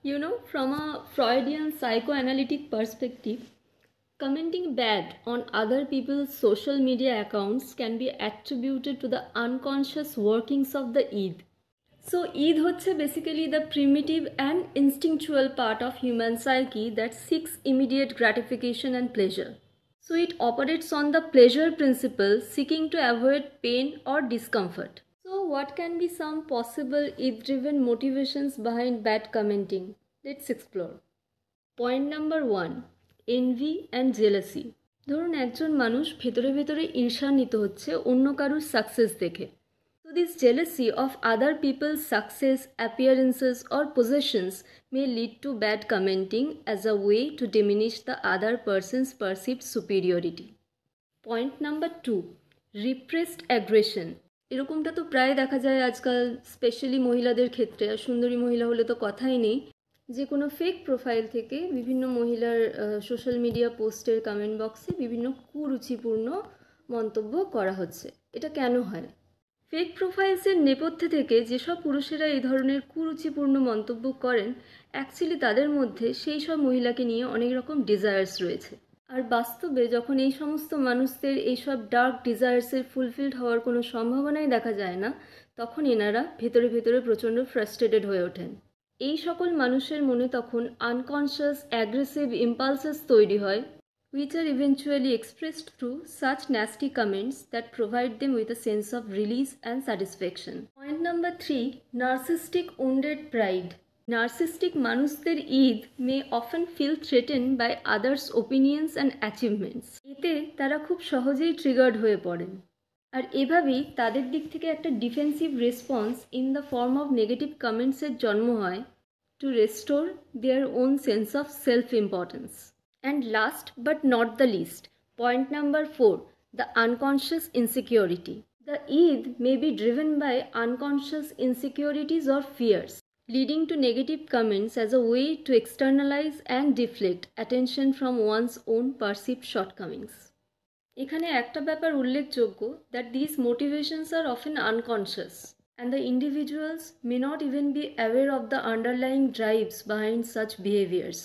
From a Freudian psychoanalytic perspective, commenting bad on other people's social media accounts can be attributed to the unconscious workings of the id. So, id হচ্ছে basically the primitive and instinctual part of human psyche that seeks immediate gratification and pleasure. So, it operates on the pleasure principle, seeking to avoid pain or discomfort. So, what can be some possible id-driven motivations behind bad commenting? Let's explore. Point number 1, envy and jealousy. ধরুন একজন মানুষ ভেতরে ভেতরে ঈর্ষান্বিত হচ্ছে অন্য কারুর success দেখে। So this jealousy of other people's success, appearances or possessions may lead to bad commenting as a way to diminish the other person's perceived superiority. Point number 2, repressed aggression. এরকমটা তো প্রায় দেখা যায় আজকাল, স্পেশালি মহিলাদের ক্ষেত্রে। আর সুন্দরী মহিলা হলে তো কথাই নেই। যে কোনো ফেক প্রোফাইল থেকে বিভিন্ন মহিলার সোশ্যাল মিডিয়া পোস্টের কমেন্ট বক্সে বিভিন্ন কুরুচিপূর্ণ মন্তব্য করা হচ্ছে। এটা কেন হয়? ফেক প্রোফাইলসের নেপথ্যে থেকে যেসব পুরুষেরা এই ধরনের কুরুচিপূর্ণ মন্তব্য করেন, অ্যাকচুয়ালি তাদের মধ্যে সেই সব মহিলাকে নিয়ে অনেক রকম ডিজায়ার্স রয়েছে। আর বাস্তবে যখন এই সমস্ত মানুষদের এইসব ডার্ক ডিজায়ার্সের ফুলফিলড হওয়ার কোনো সম্ভাবনাই দেখা যায় না, তখন এনারা ভেতরে ভেতরে প্রচণ্ড ফ্রাস্ট্রেটেড হয়ে ওঠেন। এই সকল মানুষের মনে তখন আনকনশিয়াস অ্যাগ্রেসিভ ইম্পালসেস তৈরি হয়, which are eventually expressed through such nasty comments that provide them with a sense of release and satisfaction. Point number 3, narcissistic wounded pride. Narcissistic মানুষদের id may often feel threatened by others' opinions and achievements. এতে তারা খুব সহজেই triggered হয়ে পড়েন। আর এভাবেই তাদের দিক থেকে একটা defensive response in the form of negative কমেন্টসের জন্ম হয় two restore their own sense of self importance. And last but not the least, point number 4, the unconscious insecurity. The id may be driven by unconscious insecurities or fears, leading to negative comments as a way to externalize and deflect attention from one's own perceived shortcomings. এখানে একটা ব্যাপার উল্লেখযোগ্য, that these motivations are often unconscious and the individuals may not even be aware of the underlying drives behind such behaviors.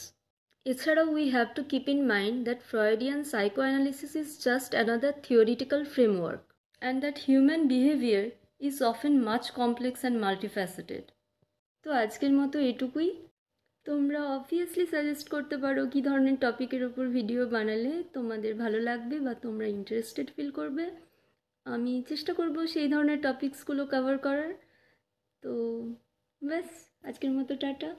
এছাড়াও we have to keep in mind that Freudian psychoanalysis is just another theoretical framework and that human behavior is often much complex and multifaceted. তো আজকের মতো এটুকুই। তোমরা obviously suggest করতে পারো কী ধরনের টপিকের ওপর ভিডিও বানালে তোমাদের ভালো লাগবে বা তোমরা ইন্টারেস্টেড ফিল করবে। আমি চেষ্টা করব সেই ধরনের টপিকসগুলো কভার করার। তো ব্যাস, আজকের মতো টাটা।